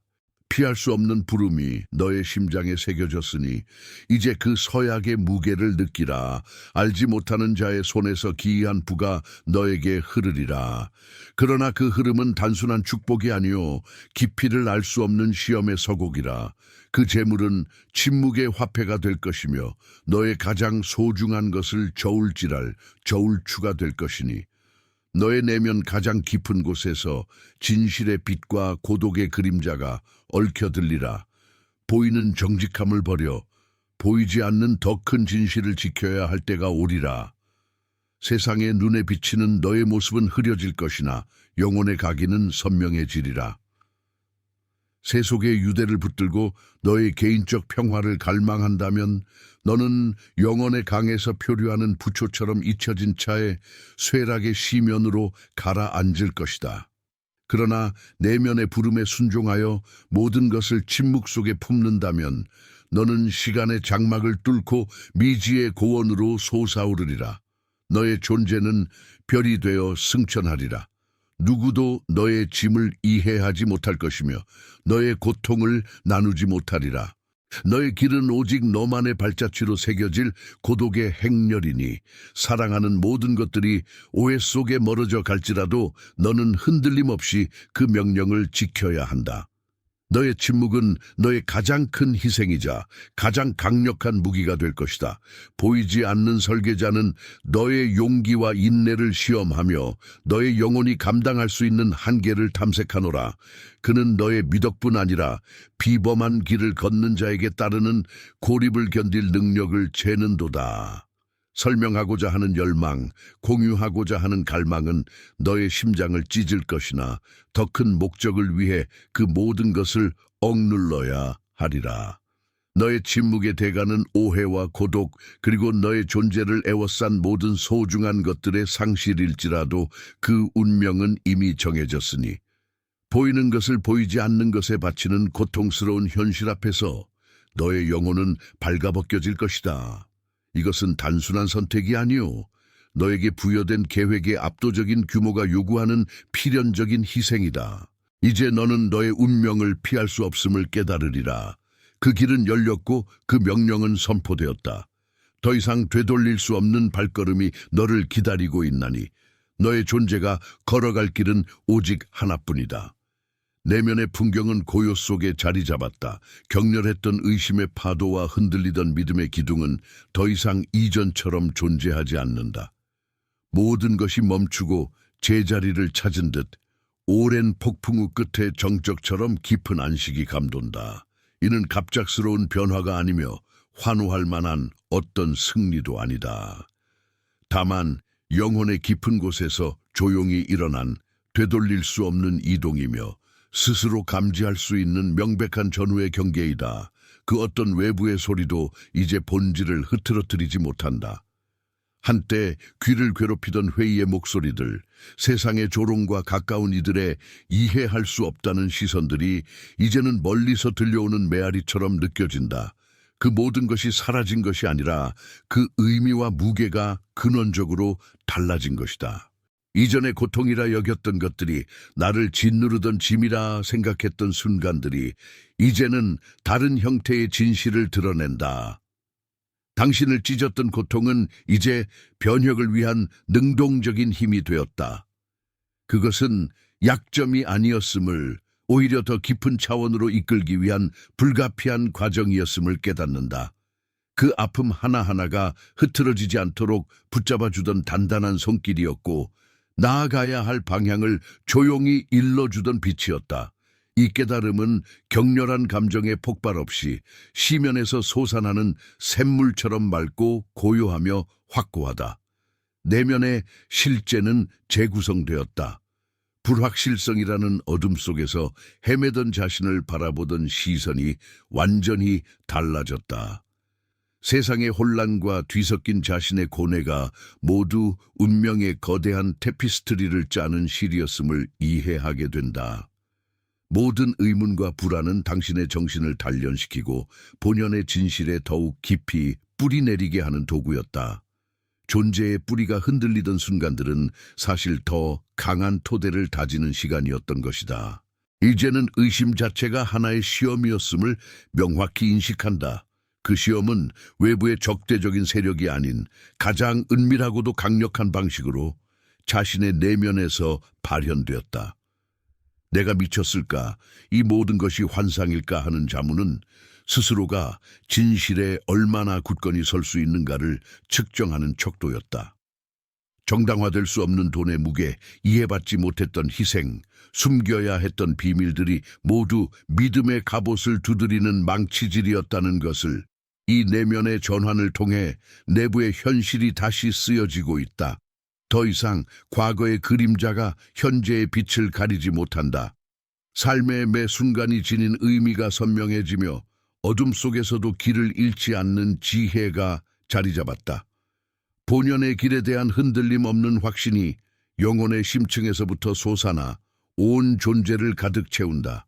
Speaker 1: 피할 수 없는 부름이 너의 심장에 새겨졌으니 이제 그 서약의 무게를 느끼라. 알지 못하는 자의 손에서 기이한 부가 너에게 흐르리라. 그러나 그 흐름은 단순한 축복이 아니요 깊이를 알 수 없는 시험의 서곡이라. 그 재물은 침묵의 화폐가 될 것이며 너의 가장 소중한 것을 저울질할 저울추가 될 것이니 너의 내면 가장 깊은 곳에서 진실의 빛과 고독의 그림자가 얽혀들리라. 보이는 정직함을 버려 보이지 않는 더 큰 진실을 지켜야 할 때가 오리라. 세상의 눈에 비치는 너의 모습은 흐려질 것이나 영혼의 각인은 선명해지리라. 세속의 유대를 붙들고 너의 개인적 평화를 갈망한다면 너는 영혼의 강에서 표류하는 부초처럼 잊혀진 차에 쇠락의 시면으로 가라앉을 것이다. 그러나 내면의 부름에 순종하여 모든 것을 침묵 속에 품는다면 너는 시간의 장막을 뚫고 미지의 고원으로 솟아오르리라. 너의 존재는 별이 되어 승천하리라. 누구도 너의 짐을 이해하지 못할 것이며 너의 고통을 나누지 못하리라. 너의 길은 오직 너만의 발자취로 새겨질 고독의 행렬이니 사랑하는 모든 것들이 오해 속에 멀어져 갈지라도 너는 흔들림 없이 그 명령을 지켜야 한다. 너의 침묵은 너의 가장 큰 희생이자 가장 강력한 무기가 될 것이다. 보이지 않는 설계자는 너의 용기와 인내를 시험하며 너의 영혼이 감당할 수 있는 한계를 탐색하노라. 그는 너의 미덕뿐 아니라 비범한 길을 걷는 자에게 따르는 고립을 견딜 능력을 재는도다. 설명하고자 하는 열망, 공유하고자 하는 갈망은 너의 심장을 찢을 것이나 더 큰 목적을 위해 그 모든 것을 억눌러야 하리라. 너의 침묵의 대가는 오해와 고독, 그리고 너의 존재를 에워싼 모든 소중한 것들의 상실일지라도 그 운명은 이미 정해졌으니 보이는 것을 보이지 않는 것에 바치는 고통스러운 현실 앞에서 너의 영혼은 발가벗겨질 것이다. 이것은 단순한 선택이 아니오. 너에게 부여된 계획의 압도적인 규모가 요구하는 필연적인 희생이다. 이제 너는 너의 운명을 피할 수 없음을 깨달으리라. 그 길은 열렸고 그 명령은 선포되었다. 더 이상 되돌릴 수 없는 발걸음이 너를 기다리고 있나니 너의 존재가 걸어갈 길은 오직 하나뿐이다. 내면의 풍경은 고요 속에 자리 잡았다. 격렬했던 의심의 파도와 흔들리던 믿음의 기둥은 더 이상 이전처럼 존재하지 않는다. 모든 것이 멈추고 제자리를 찾은 듯 오랜 폭풍 후 끝에 정적처럼 깊은 안식이 감돈다. 이는 갑작스러운 변화가 아니며 환호할 만한 어떤 승리도 아니다. 다만 영혼의 깊은 곳에서 조용히 일어난 되돌릴 수 없는 이동이며 스스로 감지할 수 있는 명백한 전후의 경계이다. 그 어떤 외부의 소리도 이제 본질을 흐트러뜨리지 못한다. 한때 귀를 괴롭히던 회의의 목소리들, 세상의 조롱과 가까운 이들의 이해할 수 없다는 시선들이 이제는 멀리서 들려오는 메아리처럼 느껴진다. 그 모든 것이 사라진 것이 아니라 그 의미와 무게가 근원적으로 달라진 것이다. 이전에 고통이라 여겼던 것들이 나를 짓누르던 짐이라 생각했던 순간들이 이제는 다른 형태의 진실을 드러낸다. 당신을 찢었던 고통은 이제 변혁을 위한 능동적인 힘이 되었다. 그것은 약점이 아니었음을 오히려 더 깊은 차원으로 이끌기 위한 불가피한 과정이었음을 깨닫는다. 그 아픔 하나하나가 흐트러지지 않도록 붙잡아주던 단단한 손길이었고 나아가야 할 방향을 조용히 일러주던 빛이었다. 이 깨달음은 격렬한 감정의 폭발 없이 시면에서 솟아나는 샘물처럼 맑고 고요하며 확고하다. 내면의 실제는 재구성되었다. 불확실성이라는 어둠 속에서 헤매던 자신을 바라보던 시선이 완전히 달라졌다. 세상의 혼란과 뒤섞인 자신의 고뇌가 모두 운명의 거대한 테피스트리를 짜는 실이었음을 이해하게 된다. 모든 의문과 불안은 당신의 정신을 단련시키고 본연의 진실에 더욱 깊이 뿌리내리게 하는 도구였다. 존재의 뿌리가 흔들리던 순간들은 사실 더 강한 토대를 다지는 시간이었던 것이다. 이제는 의심 자체가 하나의 시험이었음을 명확히 인식한다. 그 시험은 외부의 적대적인 세력이 아닌 가장 은밀하고도 강력한 방식으로 자신의 내면에서 발현되었다. 내가 미쳤을까? 이 모든 것이 환상일까 하는 자문은 스스로가 진실에 얼마나 굳건히 설 수 있는가를 측정하는 척도였다. 정당화될 수 없는 돈의 무게, 이해받지 못했던 희생, 숨겨야 했던 비밀들이 모두 믿음의 갑옷을 두드리는 망치질이었다는 것을 이 내면의 전환을 통해 내부의 현실이 다시 쓰여지고 있다. 더 이상 과거의 그림자가 현재의 빛을 가리지 못한다. 삶의 매 순간이 지닌 의미가 선명해지며 어둠 속에서도 길을 잃지 않는 지혜가 자리 잡았다. 본연의 길에 대한 흔들림 없는 확신이 영혼의 심층에서부터 솟아나 온 존재를 가득 채운다.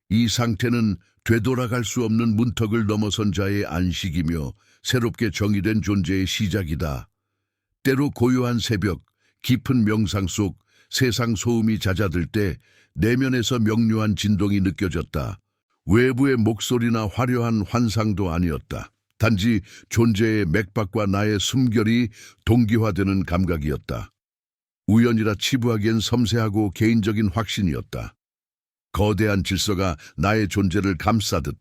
Speaker 1: 이 상태는 되돌아갈 수 없는 문턱을 넘어선 자의 안식이며 새롭게 정의된 존재의 시작이다. 때로 고요한 새벽, 깊은 명상 속 세상 소음이 잦아들 때 내면에서 명료한 진동이 느껴졌다. 외부의 목소리나 화려한 환상도 아니었다. 단지 존재의 맥박과 나의 숨결이 동기화되는 감각이었다. 우연이라 치부하기엔 섬세하고 개인적인 확신이었다. 거대한 질서가 나의 존재를 감싸듯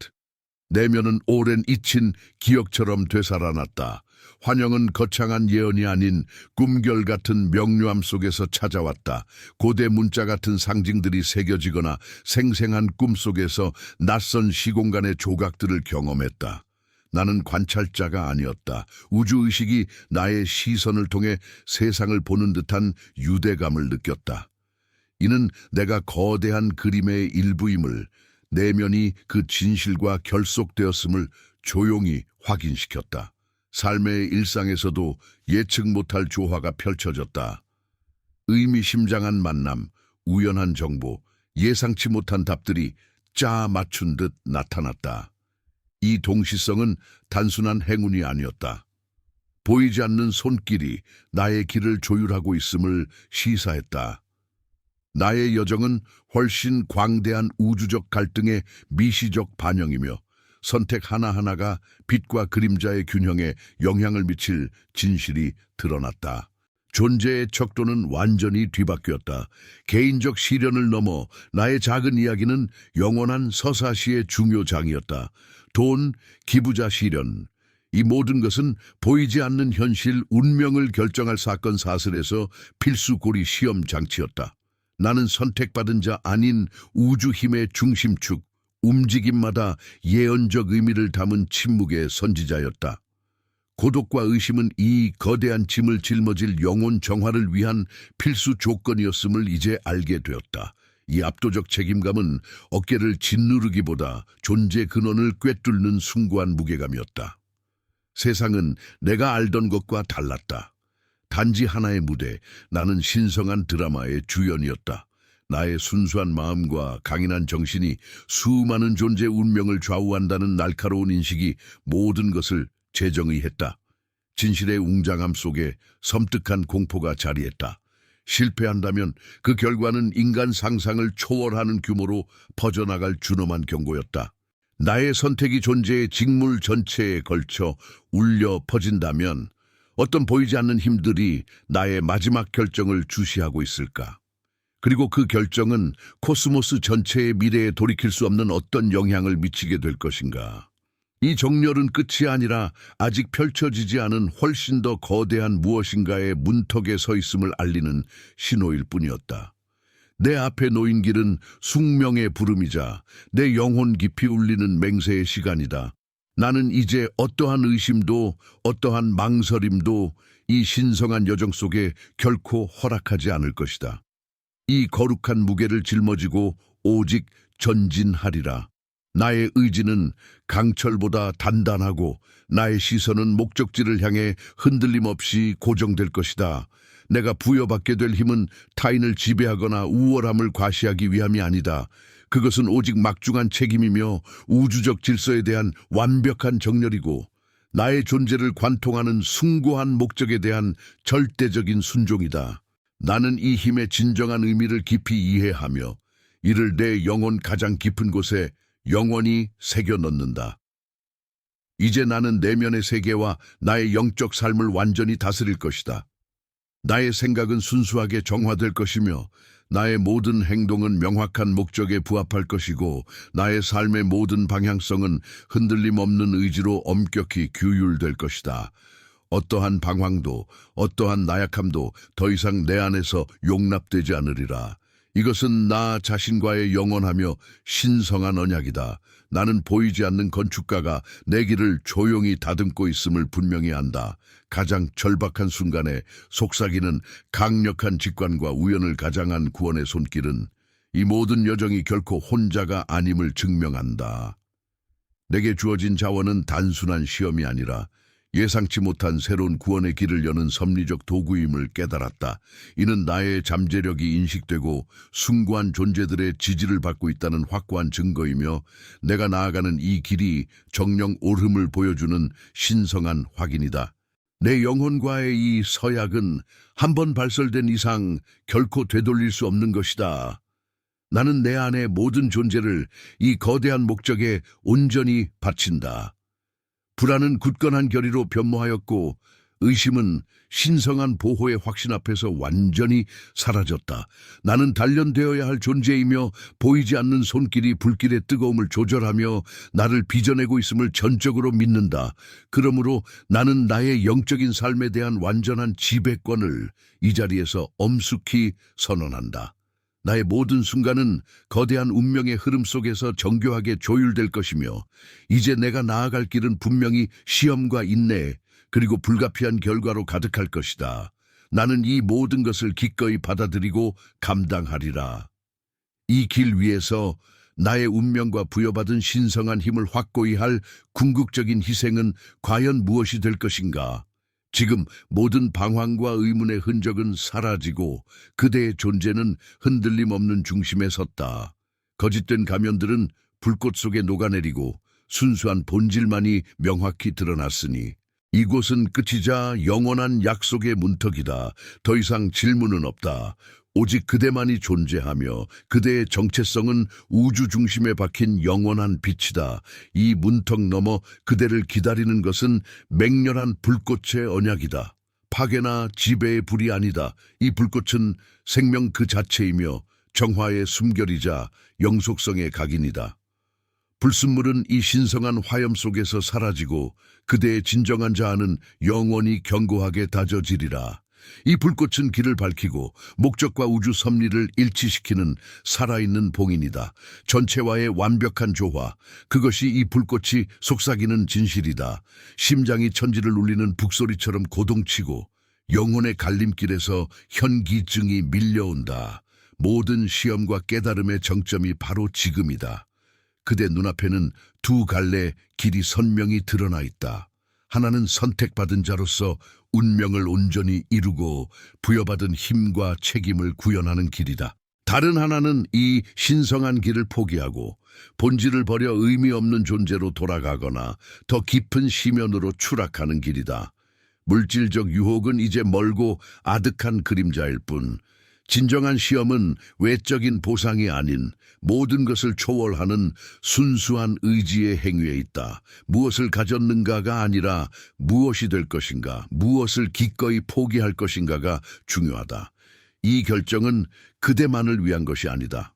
Speaker 1: 내면은 오랜 잊힌 기억처럼 되살아났다. 환영은 거창한 예언이 아닌 꿈결 같은 명료함 속에서 찾아왔다. 고대 문자 같은 상징들이 새겨지거나 생생한 꿈 속에서 낯선 시공간의 조각들을 경험했다. 나는 관찰자가 아니었다. 우주의식이 나의 시선을 통해 세상을 보는 듯한 유대감을 느꼈다. 이는 내가 거대한 그림의 일부임을, 내면이 그 진실과 결속되었음을 조용히 확인시켰다. 삶의 일상에서도 예측 못할 조화가 펼쳐졌다. 의미심장한 만남, 우연한 정보, 예상치 못한 답들이 짜 맞춘 듯 나타났다. 이 동시성은 단순한 행운이 아니었다. 보이지 않는 손길이 나의 길을 조율하고 있음을 시사했다. 나의 여정은 훨씬 광대한 우주적 갈등의 미시적 반영이며 선택 하나하나가 빛과 그림자의 균형에 영향을 미칠 진실이 드러났다. 존재의 척도는 완전히 뒤바뀌었다. 개인적 시련을 넘어 나의 작은 이야기는 영원한 서사시의 중요장이었다. 돈, 기부자 시련, 이 모든 것은 보이지 않는 현실, 운명을 결정할 사건 사슬에서 필수 고리 시험 장치였다. 나는 선택받은 자 아닌 우주 힘의 중심축, 움직임마다 예언적 의미를 담은 침묵의 선지자였다. 고독과 의심은 이 거대한 짐을 짊어질 영혼 정화를 위한 필수 조건이었음을 이제 알게 되었다. 이 압도적 책임감은 어깨를 짓누르기보다 존재 근원을 꿰뚫는 숭고한 무게감이었다. 세상은 내가 알던 것과 달랐다. 단지 하나의 무대, 나는 신성한 드라마의 주연이었다. 나의 순수한 마음과 강인한 정신이 수많은 존재의 운명을 좌우한다는 날카로운 인식이 모든 것을 재정의했다. 진실의 웅장함 속에 섬뜩한 공포가 자리했다. 실패한다면 그 결과는 인간 상상을 초월하는 규모로 퍼져나갈 준엄한 경고였다. 나의 선택이 존재의 직물 전체에 걸쳐 울려 퍼진다면 어떤 보이지 않는 힘들이 나의 마지막 결정을 주시하고 있을까? 그리고 그 결정은 코스모스 전체의 미래에 돌이킬 수 없는 어떤 영향을 미치게 될 것인가? 이 정렬은 끝이 아니라 아직 펼쳐지지 않은 훨씬 더 거대한 무엇인가의 문턱에 서 있음을 알리는 신호일 뿐이었다. 내 앞에 놓인 길은 숙명의 부름이자 내 영혼 깊이 울리는 맹세의 시간이다. 나는 이제 어떠한 의심도 어떠한 망설임도 이 신성한 여정 속에 결코 허락하지 않을 것이다. 이 거룩한 무게를 짊어지고 오직 전진하리라. 나의 의지는 강철보다 단단하고 나의 시선은 목적지를 향해 흔들림 없이 고정될 것이다. 내가 부여받게 될 힘은 타인을 지배하거나 우월함을 과시하기 위함이 아니다. 그것은 오직 막중한 책임이며 우주적 질서에 대한 완벽한 정렬이고 나의 존재를 관통하는 숭고한 목적에 대한 절대적인 순종이다. 나는 이 힘의 진정한 의미를 깊이 이해하며 이를 내 영혼 가장 깊은 곳에 영원히 새겨 넣는다. 이제 나는 내면의 세계와 나의 영적 삶을 완전히 다스릴 것이다. 나의 생각은 순수하게 정화될 것이며 나의 모든 행동은 명확한 목적에 부합할 것이고 나의 삶의 모든 방향성은 흔들림 없는 의지로 엄격히 규율될 것이다. 어떠한 방황도 어떠한 나약함도 더 이상 내 안에서 용납되지 않으리라. 이것은 나 자신과의 영원하며 신성한 언약이다. 나는 보이지 않는 건축가가 내 길을 조용히 다듬고 있음을 분명히 안다. 가장 절박한 순간에 속삭이는 강력한 직관과 우연을 가장한 구원의 손길은 이 모든 여정이 결코 혼자가 아님을 증명한다. 내게 주어진 자원은 단순한 시험이 아니라 예상치 못한 새로운 구원의 길을 여는 섭리적 도구임을 깨달았다. 이는 나의 잠재력이 인식되고 숭고한 존재들의 지지를 받고 있다는 확고한 증거이며 내가 나아가는 이 길이 정령 옳음을 보여주는 신성한 확인이다. 내 영혼과의 이 서약은 한번 발설된 이상 결코 되돌릴 수 없는 것이다. 나는 내 안의 모든 존재를 이 거대한 목적에 온전히 바친다. 불안은 굳건한 결의로 변모하였고 의심은 신성한 보호의 확신 앞에서 완전히 사라졌다. 나는 단련되어야 할 존재이며 보이지 않는 손길이 불길의 뜨거움을 조절하며 나를 빚어내고 있음을 전적으로 믿는다. 그러므로 나는 나의 영적인 삶에 대한 완전한 지배권을 이 자리에서 엄숙히 선언한다. 나의 모든 순간은 거대한 운명의 흐름 속에서 정교하게 조율될 것이며 이제 내가 나아갈 길은 분명히 시험과 인내 그리고 불가피한 결과로 가득할 것이다. 나는 이 모든 것을 기꺼이 받아들이고 감당하리라. 이 길 위에서 나의 운명과 부여받은 신성한 힘을 확고히 할 궁극적인 희생은 과연 무엇이 될 것인가? 지금 모든 방황과 의문의 흔적은 사라지고 그대의 존재는 흔들림 없는 중심에 섰다. 거짓된 가면들은 불꽃 속에 녹아내리고 순수한 본질만이 명확히 드러났으니 이곳은 끝이자 영원한 약속의 문턱이다. 더 이상 질문은 없다. 오직 그대만이 존재하며 그대의 정체성은 우주 중심에 박힌 영원한 빛이다. 이 문턱 너머 그대를 기다리는 것은 맹렬한 불꽃의 언약이다. 파괴나 지배의 불이 아니다. 이 불꽃은 생명 그 자체이며 정화의 숨결이자 영속성의 각인이다. 불순물은 이 신성한 화염 속에서 사라지고 그대의 진정한 자아는 영원히 견고하게 다져지리라. 이 불꽃은 길을 밝히고 목적과 우주 섭리를 일치시키는 살아있는 봉인이다. 전체와의 완벽한 조화, 그것이 이 불꽃이 속삭이는 진실이다. 심장이 천지를 울리는 북소리처럼 고동치고 영혼의 갈림길에서 현기증이 밀려온다. 모든 시험과 깨달음의 정점이 바로 지금이다. 그대 눈앞에는 두 갈래 길이 선명히 드러나 있다. 하나는 선택받은 자로서 운명을 온전히 이루고 부여받은 힘과 책임을 구현하는 길이다. 다른 하나는 이 신성한 길을 포기하고 본질을 버려 의미 없는 존재로 돌아가거나 더 깊은 심연으로 추락하는 길이다. 물질적 유혹은 이제 멀고 아득한 그림자일 뿐, 진정한 시험은 외적인 보상이 아닌 모든 것을 초월하는 순수한 의지의 행위에 있다. 무엇을 가졌는가가 아니라 무엇이 될 것인가, 무엇을 기꺼이 포기할 것인가가 중요하다. 이 결정은 그대만을 위한 것이 아니다.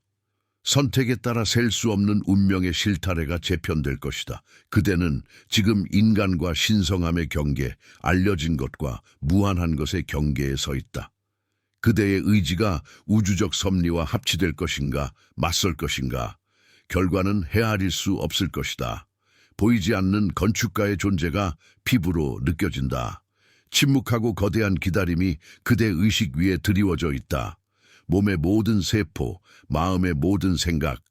Speaker 1: 선택에 따라 셀 수 없는 운명의 실타래가 재편될 것이다. 그대는 지금 인간과 신성함의 경계, 알려진 것과 무한한 것의 경계에 서 있다. 그대의 의지가 우주적 섭리와 합치될 것인가, 맞설 것인가, 결과는 헤아릴 수 없을 것이다. 보이지 않는 건축가의 존재가 피부로 느껴진다. 침묵하고 거대한 기다림이 그대 의식 위에 드리워져 있다. 몸의 모든 세포, 마음의 모든 생각,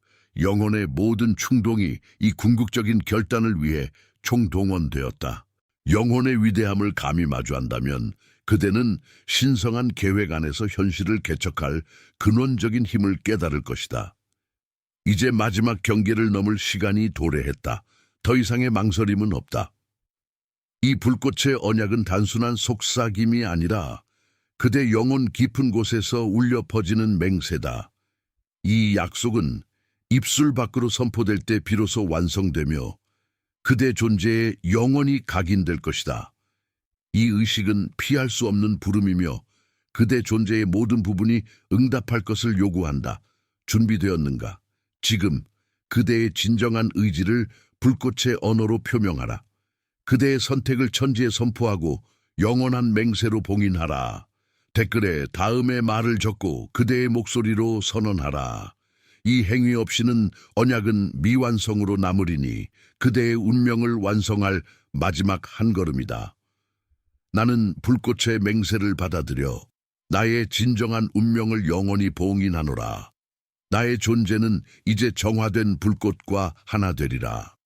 Speaker 1: 영혼의 모든 충동이 이 궁극적인 결단을 위해 총동원되었다. 영혼의 위대함을 감히 마주한다면 그대는 신성한 계획 안에서 현실을 개척할 근원적인 힘을 깨달을 것이다. 이제 마지막 경계를 넘을 시간이 도래했다. 더 이상의 망설임은 없다. 이 불꽃의 언약은 단순한 속삭임이 아니라 그대 영혼 깊은 곳에서 울려 퍼지는 맹세다. 이 약속은 입술 밖으로 선포될 때 비로소 완성되며 그대 존재에 영원히 각인될 것이다. 이 의식은 피할 수 없는 부름이며 그대 존재의 모든 부분이 응답할 것을 요구한다. 준비되었는가? 지금 그대의 진정한 의지를 불꽃의 언어로 표명하라. 그대의 선택을 천지에 선포하고 영원한 맹세로 봉인하라. 댓글에 다음의 말을 적고 그대의 목소리로 선언하라. 이 행위 없이는 언약은 미완성으로 남으리니 그대의 운명을 완성할 마지막 한 걸음이다. 나는 불꽃의 맹세를 받아들여 나의 진정한 운명을 영원히 봉인하노라. 나의 존재는 이제 정화된 불꽃과 하나 되리라.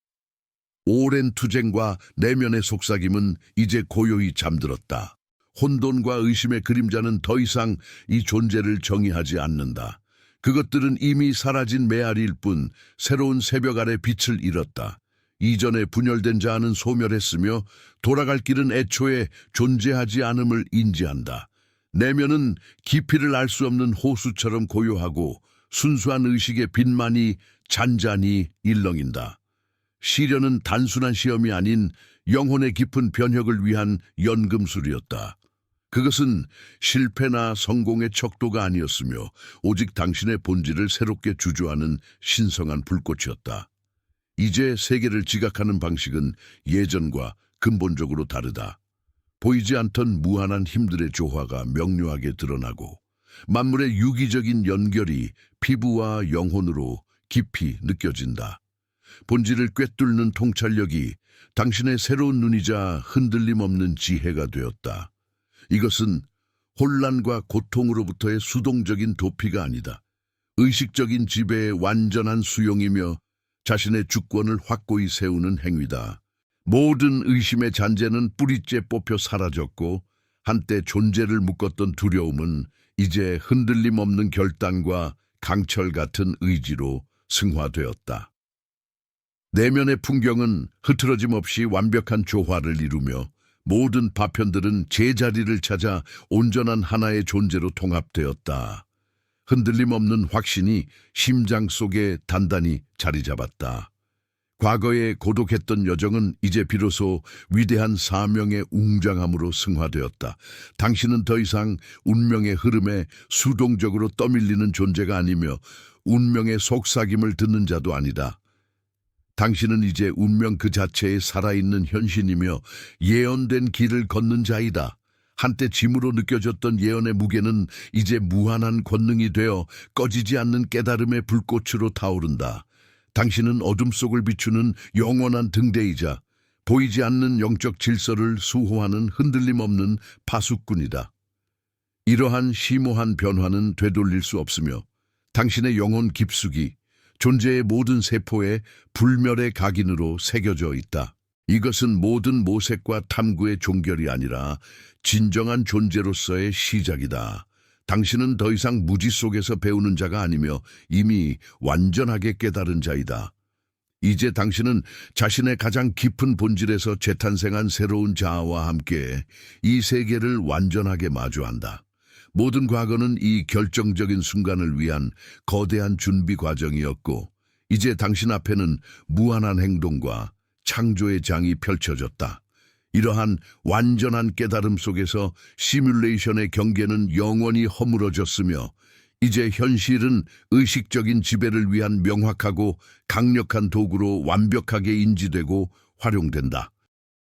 Speaker 1: 오랜 투쟁과 내면의 속삭임은 이제 고요히 잠들었다. 혼돈과 의심의 그림자는 더 이상 이 존재를 정의하지 않는다. 그것들은 이미 사라진 메아리일 뿐 새로운 새벽 아래 빛을 잃었다. 이전에 분열된 자아는 소멸했으며 돌아갈 길은 애초에 존재하지 않음을 인지한다. 내면은 깊이를 알 수 없는 호수처럼 고요하고 순수한 의식의 빛만이 잔잔히 일렁인다. 시련은 단순한 시험이 아닌 영혼의 깊은 변혁을 위한 연금술이었다. 그것은 실패나 성공의 척도가 아니었으며 오직 당신의 본질을 새롭게 주조하는 신성한 불꽃이었다. 이제 세계를 지각하는 방식은 예전과 근본적으로 다르다. 보이지 않던 무한한 힘들의 조화가 명료하게 드러나고 만물의 유기적인 연결이 피부와 영혼으로 깊이 느껴진다. 본질을 꿰뚫는 통찰력이 당신의 새로운 눈이자 흔들림 없는 지혜가 되었다. 이것은 혼란과 고통으로부터의 수동적인 도피가 아니다. 의식적인 지배의 완전한 수용이며 자신의 주권을 확고히 세우는 행위다. 모든 의심의 잔재는 뿌리째 뽑혀 사라졌고 한때 존재를 묶었던 두려움은 이제 흔들림 없는 결단과 강철 같은 의지로 승화되었다. 내면의 풍경은 흐트러짐 없이 완벽한 조화를 이루며 모든 파편들은 제자리를 찾아 온전한 하나의 존재로 통합되었다. 흔들림 없는 확신이 심장 속에 단단히 자리 잡았다. 과거에 고독했던 여정은 이제 비로소 위대한 사명의 웅장함으로 승화되었다. 당신은 더 이상 운명의 흐름에 수동적으로 떠밀리는 존재가 아니며 운명의 속삭임을 듣는 자도 아니다. 당신은 이제 운명 그 자체에 살아있는 현신이며 예언된 길을 걷는 자이다. 한때 짐으로 느껴졌던 예언의 무게는 이제 무한한 권능이 되어 꺼지지 않는 깨달음의 불꽃으로 타오른다. 당신은 어둠 속을 비추는 영원한 등대이자 보이지 않는 영적 질서를 수호하는 흔들림 없는 파수꾼이다. 이러한 심오한 변화는 되돌릴 수 없으며 당신의 영혼 깊숙이 존재의 모든 세포에 불멸의 각인으로 새겨져 있다. 이것은 모든 모색과 탐구의 종결이 아니라 진정한 존재로서의 시작이다. 당신은 더 이상 무지 속에서 배우는 자가 아니며 이미 완전하게 깨달은 자이다. 이제 당신은 자신의 가장 깊은 본질에서 재탄생한 새로운 자아와 함께 이 세계를 완전하게 마주한다. 모든 과거는 이 결정적인 순간을 위한 거대한 준비 과정이었고 이제 당신 앞에는 무한한 행동과 창조의 장이 펼쳐졌다. 이러한 완전한 깨달음 속에서 시뮬레이션의 경계는 영원히 허물어졌으며 이제 현실은 의식적인 지배를 위한 명확하고 강력한 도구로 완벽하게 인지되고 활용된다.